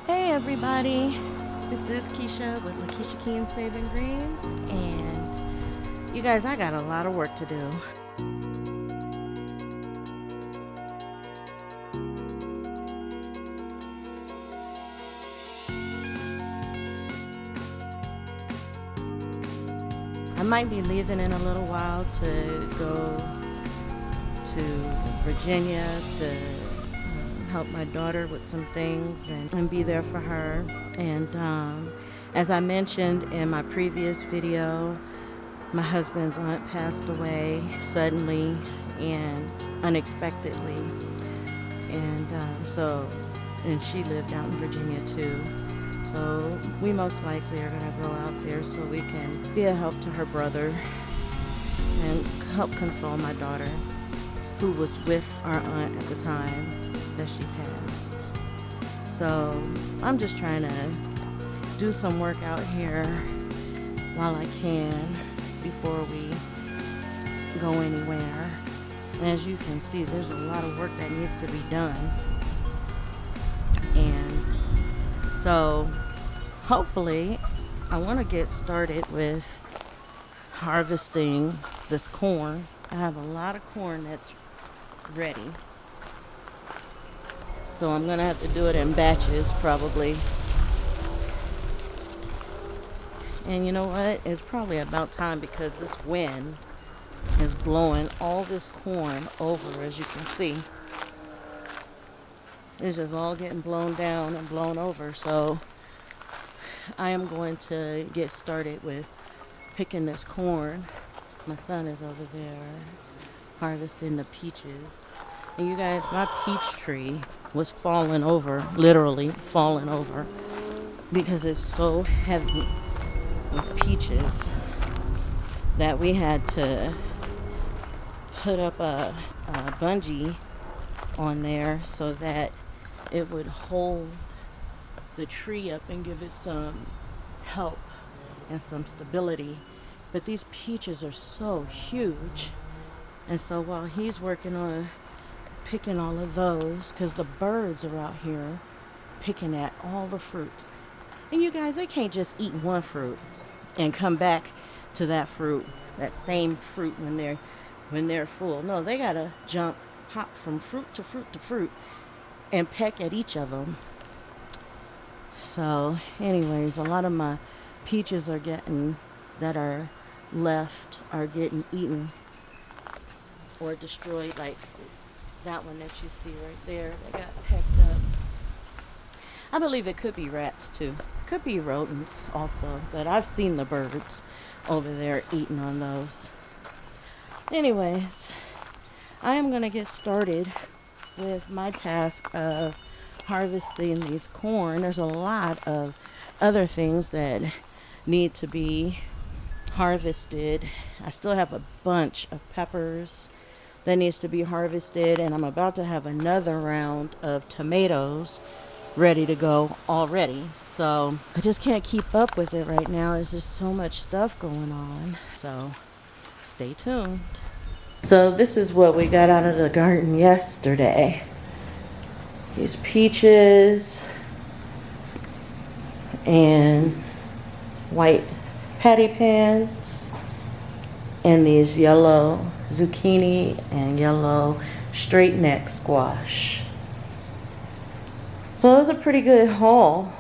Hey everybody, this is Keisha with Lakisha Keene Saving Greens, and you guys, I got a lot of work to do. I might be leaving in a little while to go to Virginia to help my daughter with some things and be there for her. And as I mentioned in my previous video, my husband's aunt passed away suddenly and unexpectedly, and and she lived out in Virginia too. So we most likely are gonna go out there so we can be a help to her brother and help console my daughter, who was with our aunt at the time that she passed. So I'm just trying to do some work out here while I can before we go anywhere. As you can see, there's a lot of work that needs to be done. And so hopefully I want to get started with harvesting this corn. I have a lot of corn that's ready. So I'm going to have to do it in batches probably. And you know what? It's probably about time because this wind is blowing all this corn over, as you can see. It's just all getting blown down and blown over. So I am going to get started with picking this corn. My son is over there harvesting the peaches. And you guys, my peach tree was falling over, literally falling over, because it's so heavy with peaches that we had to put up a bungee on there so that it would hold the tree up and give it some help and some stability. But these peaches are so huge, and so while he's working on picking all of those, because the birds are out here picking at all the fruits. And you guys, they can't just eat one fruit and come back to that fruit, that same fruit when they're full. No, they gotta hop from fruit to fruit to fruit and peck at each of them. So anyways, a lot of my peaches that are left are getting eaten or destroyed, like that one that you see right there that got pecked up. I believe it could be rats too. Could be rodents also, but I've seen the birds over there eating on those. Anyways, I am going to get started with my task of harvesting these corn. There's a lot of other things that need to be harvested. I still have a bunch of peppers that needs to be harvested, and I'm about to have another round of tomatoes ready to go already. So I just can't keep up with it right now. There's just so much stuff going on. So stay tuned. So this is what we got out of the garden yesterday. These peaches and white patty pans and these yellow zucchini and yellow straight neck squash. So it was a pretty good haul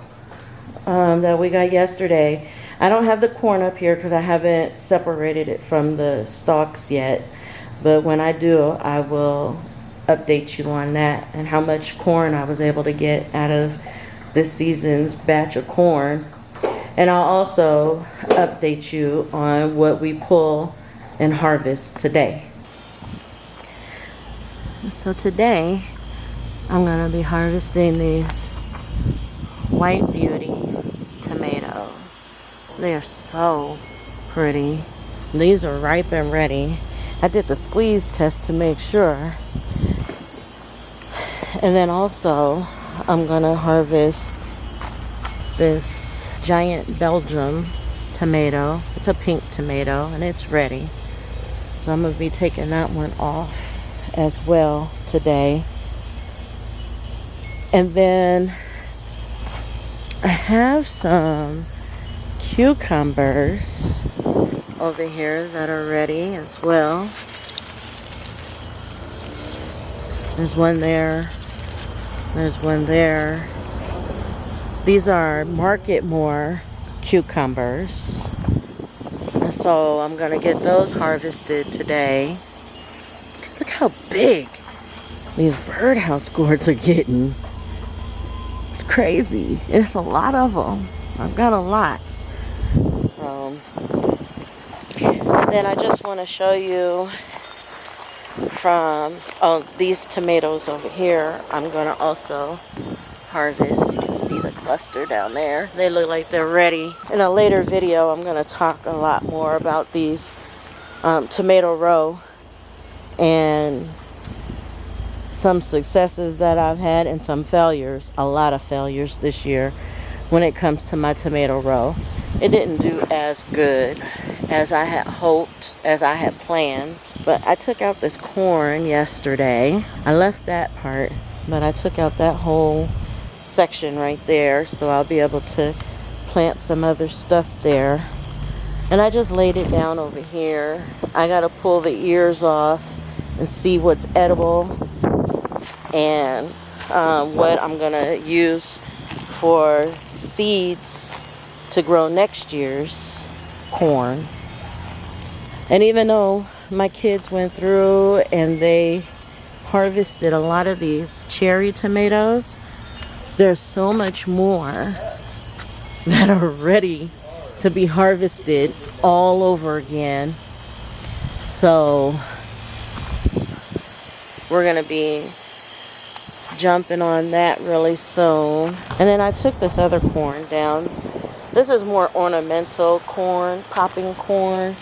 that we got yesterday. I don't have the corn up here because I haven't separated it from the stalks yet, but when I do, I will update you on that and how much corn I was able to get out of this season's batch of corn. And I'll also update you on what we pull and harvest today. So today I'm going to be harvesting these White Beauty tomatoes. They are so pretty. These are ripe and ready. I did the squeeze test to make sure. And then also I'm going to harvest this giant Belgium tomato. It's a pink tomato and it's ready. So I'm going to be taking that one off as well today. And then I have some cucumbers over here that are ready as well. There's one there. There's one there. These are Market More cucumbers. So I'm gonna get those harvested today. Look how big these birdhouse gourds are getting. It's crazy. It's a lot of them. I've got a lot. And then I just want to show you from these tomatoes over here. I'm gonna also harvest. You can see the cluster down there. They look like they're ready. In a later video, I'm gonna talk a lot more about these tomato row and some successes that I've had and some failures. A lot of failures this year when it comes to my tomato row. It didn't do as good as I had hoped, as I had planned. But I took out this corn yesterday. I left that part, but I took out that whole section right there, so I'll be able to plant some other stuff there. And I just laid it down over here. I gotta pull the ears off and see what's edible and what I'm gonna use for seeds to grow next year's corn. And even though my kids went through and they harvested a lot of these cherry tomatoes, there's so much more that are ready to be harvested all over again. So we're gonna be jumping on that really soon. And then I took this other corn down. This is more ornamental corn, popping corn,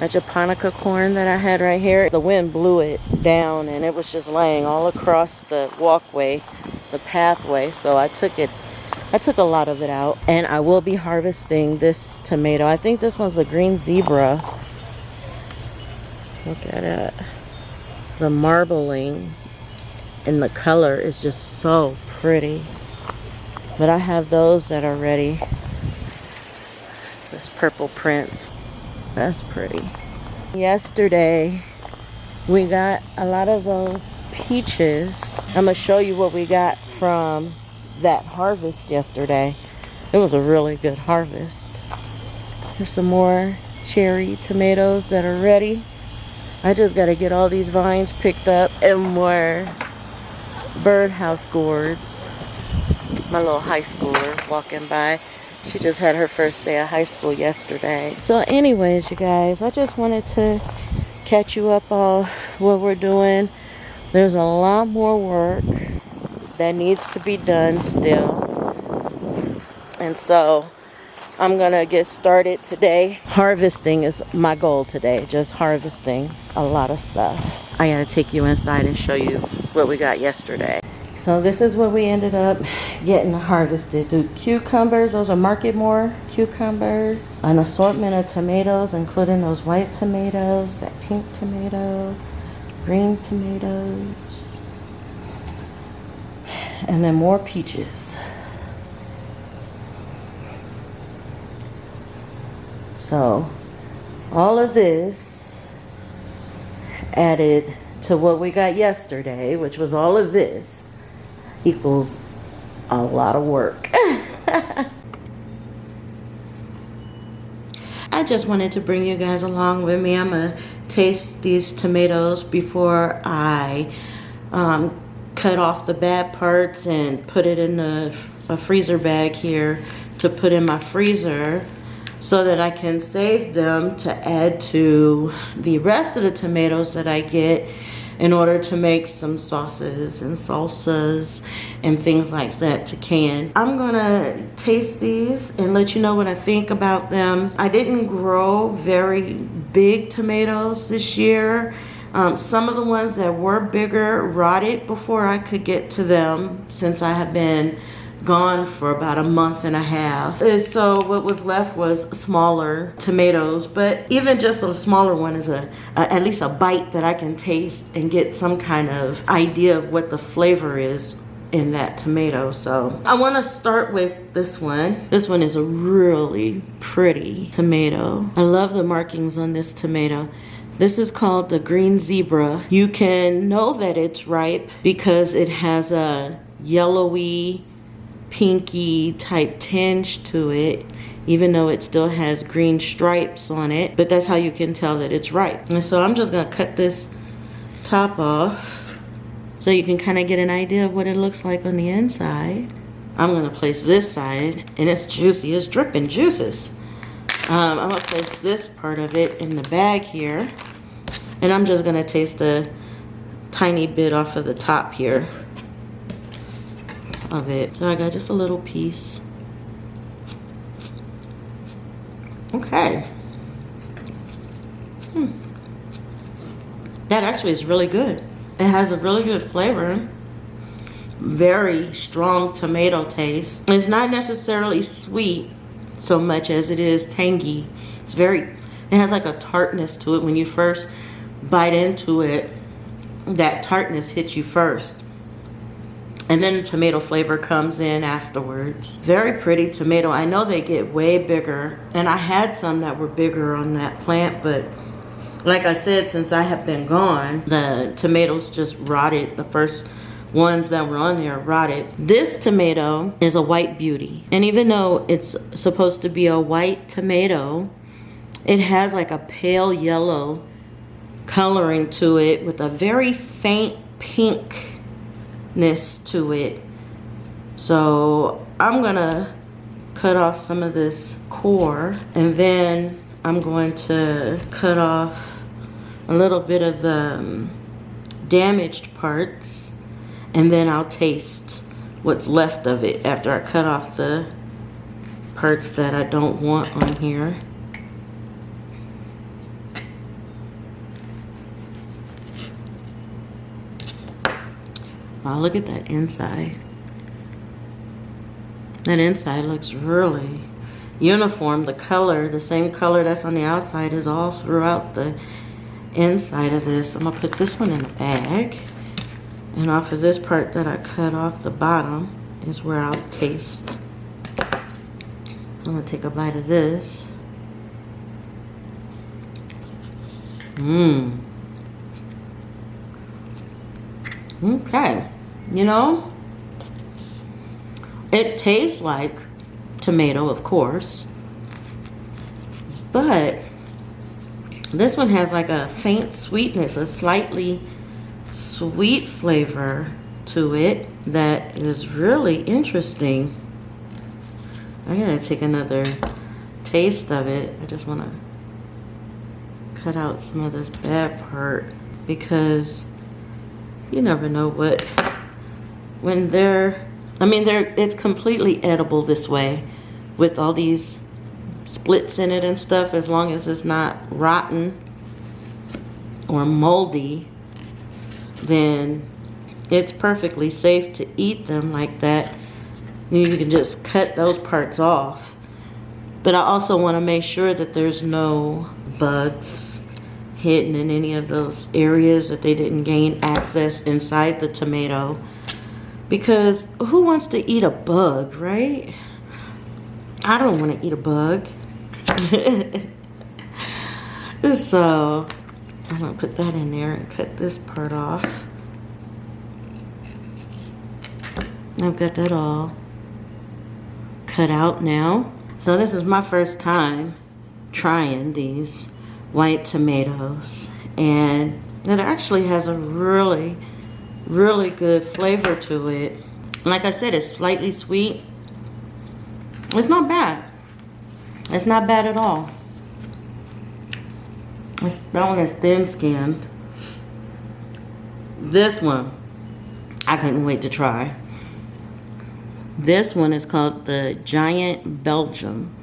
a japonica corn that I had right here. The wind blew it down and it was just laying all across the walkway, the pathway. So I took a lot of it out, and I will be harvesting this tomato. I think this one's a green zebra. Look at it. The marbling and the color is just so pretty. But I have those that are ready. This purple prince, that's pretty. Yesterday we got a lot of those peaches. I'm gonna show you what we got from that harvest yesterday. It was a really good harvest. There's some more cherry tomatoes that are ready. I just got to get all these vines picked up and more birdhouse gourds. My little high schooler walking by. She just had her first day of high school yesterday. So anyways, you guys, I just wanted to catch you up on what we're doing. There's a lot more work that needs to be done still. And so I'm gonna get started today. Harvesting is my goal today, just harvesting a lot of stuff. I gotta take you inside and show you what we got yesterday. So this is what we ended up getting harvested. The cucumbers, those are Market More cucumbers. An assortment of tomatoes, including those white tomatoes, that pink tomato, green tomatoes, and then more peaches. So all of this added to what we got yesterday, which was all of this, equals a lot of work. I just wanted to bring you guys along with me. I'm gonna taste these tomatoes before I cut off the bad parts and put it in a freezer bag here to put in my freezer so that I can save them to add to the rest of the tomatoes that I get in order to make some sauces and salsas and things like that to can. I'm gonna taste these and let you know what I think about them. I didn't grow very big tomatoes this year. Some of the ones that were bigger rotted before I could get to them, since I have been gone for about a month and a half. And so what was left was smaller tomatoes, but even just a smaller one is at least a bite that I can taste and get some kind of idea of what the flavor is in that tomato. So I want to start with this one. This one is a really pretty tomato. I love the markings on this tomato. This is called the green zebra. You can know that it's ripe because it has a yellowy, pinky type tinge to it, even though it still has green stripes on it. But that's how you can tell that it's ripe. And so I'm just gonna cut this top off so you can kind of get an idea of what it looks like on the inside. I'm gonna place this side, and it's juicy, it's dripping juices. I'm gonna place this part of it in the bag here, and I'm just gonna taste a tiny bit off of the top here of it. So I got just a little piece. Okay. That actually is really good. It has a really good flavor. Very strong tomato taste. It's not necessarily sweet so much as it is tangy. It has like a tartness to it. When you first bite into it, that tartness hits you first. And then the tomato flavor comes in afterwards. Very pretty tomato. I know they get way bigger, and I had some that were bigger on that plant, but like I said, since I have been gone, the tomatoes just rotted. The first ones that were on there rotted. This tomato is a white beauty, and even though it's supposed to be a white tomato, it has like a pale yellow coloring to it with a very faint pinkness to it. So I'm gonna cut off some of this core, and then I'm going to cut off a little bit of the damaged parts, and then I'll taste what's left of it after I cut off the parts that I don't want on here. Wow, look at that inside. That inside looks really uniform. The color, the same color that's on the outside, is all throughout the inside of this. I'm gonna put this one in a bag, and off of this part that I cut off the bottom is where I'll taste. I'm gonna take a bite of this. Okay, you know, it tastes like tomato, of course, but this one has like a faint sweetness, a slightly sweet flavor to it that is really interesting. I'm gonna take another taste of it. I just wanna cut out some of this bad part, because you never know what, when it's completely edible this way with all these splits in it and stuff, as long as it's not rotten or moldy, then it's perfectly safe to eat them like that. You can just cut those parts off. But I also want to make sure that there's no bugs hidden in any of those areas, that they didn't gain access inside the tomato, because who wants to eat a bug, right? I don't want to eat a bug. So I'm gonna put that in there and cut this part off. I've got that all cut out now. So this is my first time trying these white tomatoes, and it actually has a really, really good flavor to it. Like I said, it's slightly sweet. It's not bad. It's not bad at all. That one is thin skinned. This one, I couldn't wait to try. This one is called the Giant Belgium.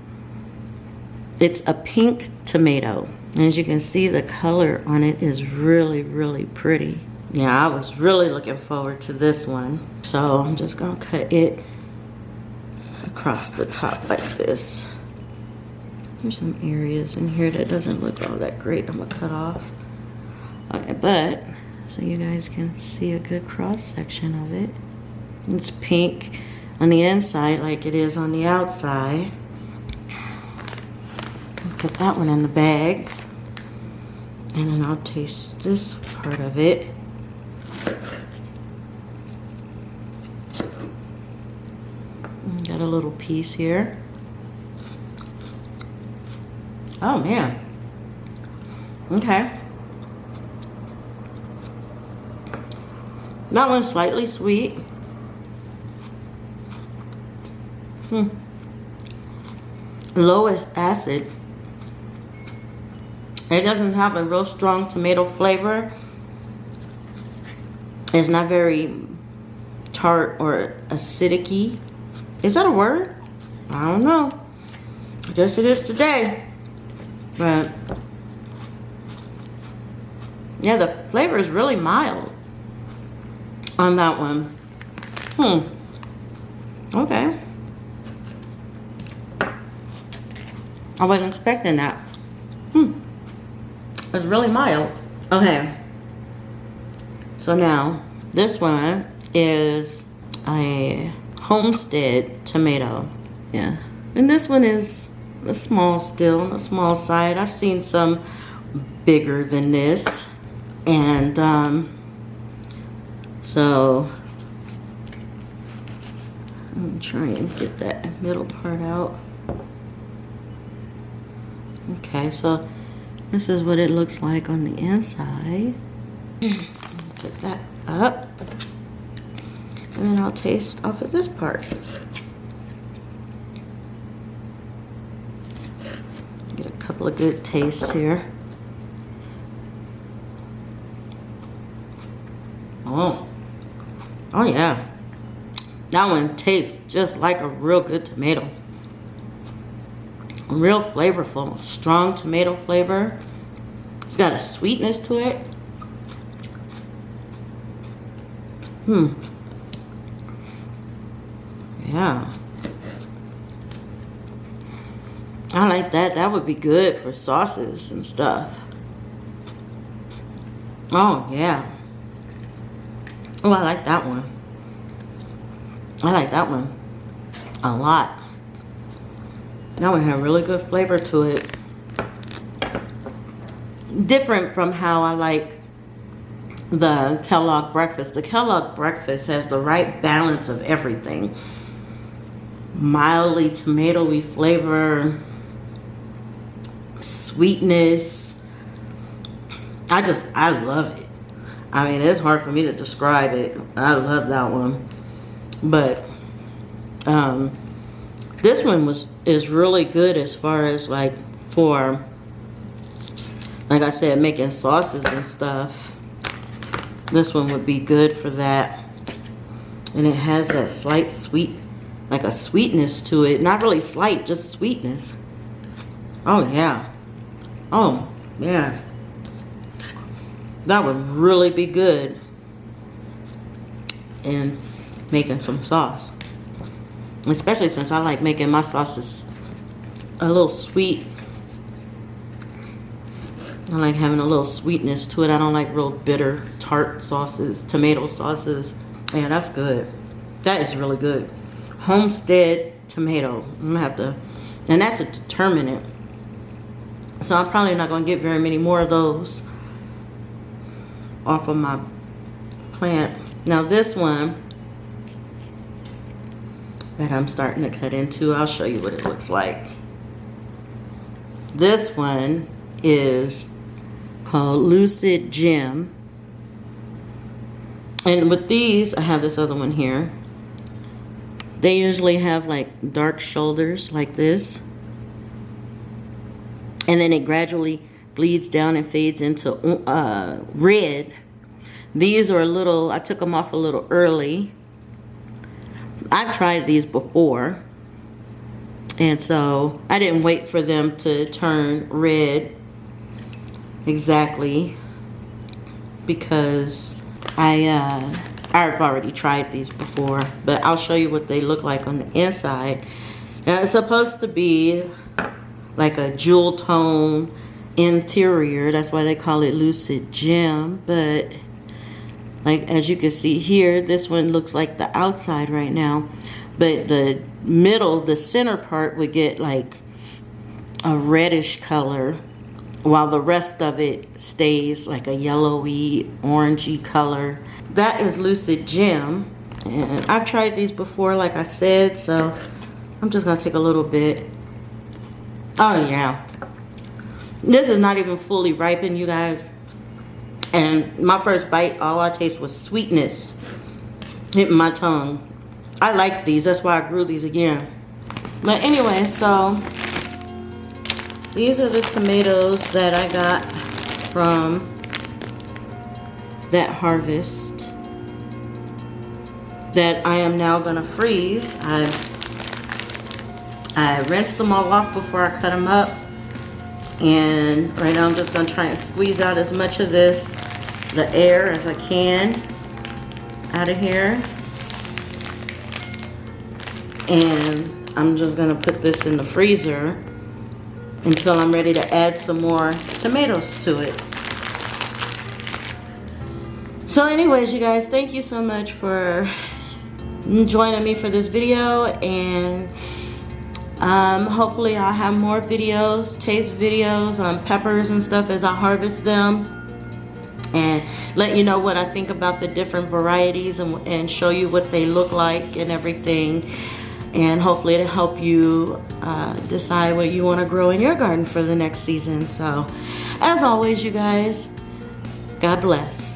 It's a pink tomato. As you can see, the color on it is really, really pretty. Yeah, I was really looking forward to this one. So I'm just gonna cut it across the top like this. There's some areas in here that doesn't look all that great. I'm gonna cut off. Okay, but so you guys can see a good cross section of it. It's pink on the inside like it is on the outside. Put that one in the bag. And then I'll taste this part of it. Got a little piece here. Oh man. Okay. That one's slightly sweet. Lowest acid. It doesn't have a real strong tomato flavor. It's not very tart or acidic-y. Is that a word? I don't know. I guess it is today. But yeah, the flavor is really mild on that one. Okay. I wasn't expecting that. It's really mild. Okay. So now, this one is a Homestead Tomato. Yeah. And this one is a small still, on the small side. I've seen some bigger than this. And so I'm trying to get that middle part out. Okay, so this is what it looks like on the inside. Put that up. And then I'll taste off of this part. Get a couple of good tastes here. Oh yeah. That one tastes just like a real good tomato. Real flavorful, strong tomato flavor. It's got a sweetness to it. Yeah. I like that. That would be good for sauces and stuff. Oh, yeah. Oh, I like that one. I like that one a lot. That one had really good flavor to it. Different from how I like the Kellogg breakfast. The Kellogg breakfast has the right balance of everything. Mildly tomatoey flavor, sweetness. I love it. I mean, it's hard for me to describe it. I love that one. But this one is really good as far as like for, like I said, making sauces and stuff. This one would be good for that. And it has that slight sweet, like a sweetness to it. Not really slight, just sweetness. Oh yeah. Oh yeah. That would really be good in making some sauce. Especially since I like making my sauces a little sweet. I like having a little sweetness to it. I don't like real bitter, tart sauces, tomato sauces. Yeah, that's good. That is really good. Homestead Tomato. I'm gonna have to, and that's a determinant. So I'm probably not gonna get very many more of those off of my plant. Now this one that I'm starting to cut into, I'll show you what it looks like. This one is called Lucid Gem. And with these, I have this other one here. They usually have like dark shoulders like this. And then it gradually bleeds down and fades into red. These are a little, I took them off a little early. I've tried these before. And so I didn't wait for them to turn red exactly because I've already tried these before, but I'll show you what they look like on the inside. Now it's supposed to be like a jewel tone interior. That's why they call it Lucid Gem, but Like as you can see here, this one looks like the outside right now, but the middle, the center part would get like a reddish color, while the rest of it stays like a yellowy, orangey color. That is Lucid Gem, and I've tried these before, like I said, so I'm just gonna take a little bit. Oh yeah, this is not even fully ripened, you guys. And my first bite, all I taste was sweetness hitting my tongue. I like these, that's why I grew these again. But anyway, so these are the tomatoes that I got from that harvest that I am now gonna freeze. I rinsed them all off before I cut them up. And right now I'm just gonna try and squeeze out as much of this, the air, as I can out of here. And I'm just gonna put this in the freezer until I'm ready to add some more tomatoes to it. So anyways, you guys, thank you so much for joining me for this video, and hopefully I'll have more videos, taste videos on peppers and stuff as I harvest them, and let you know what I think about the different varieties, and show you what they look like and everything, and hopefully it'll help you decide what you want to grow in your garden for the next season. So as always, you guys, God bless.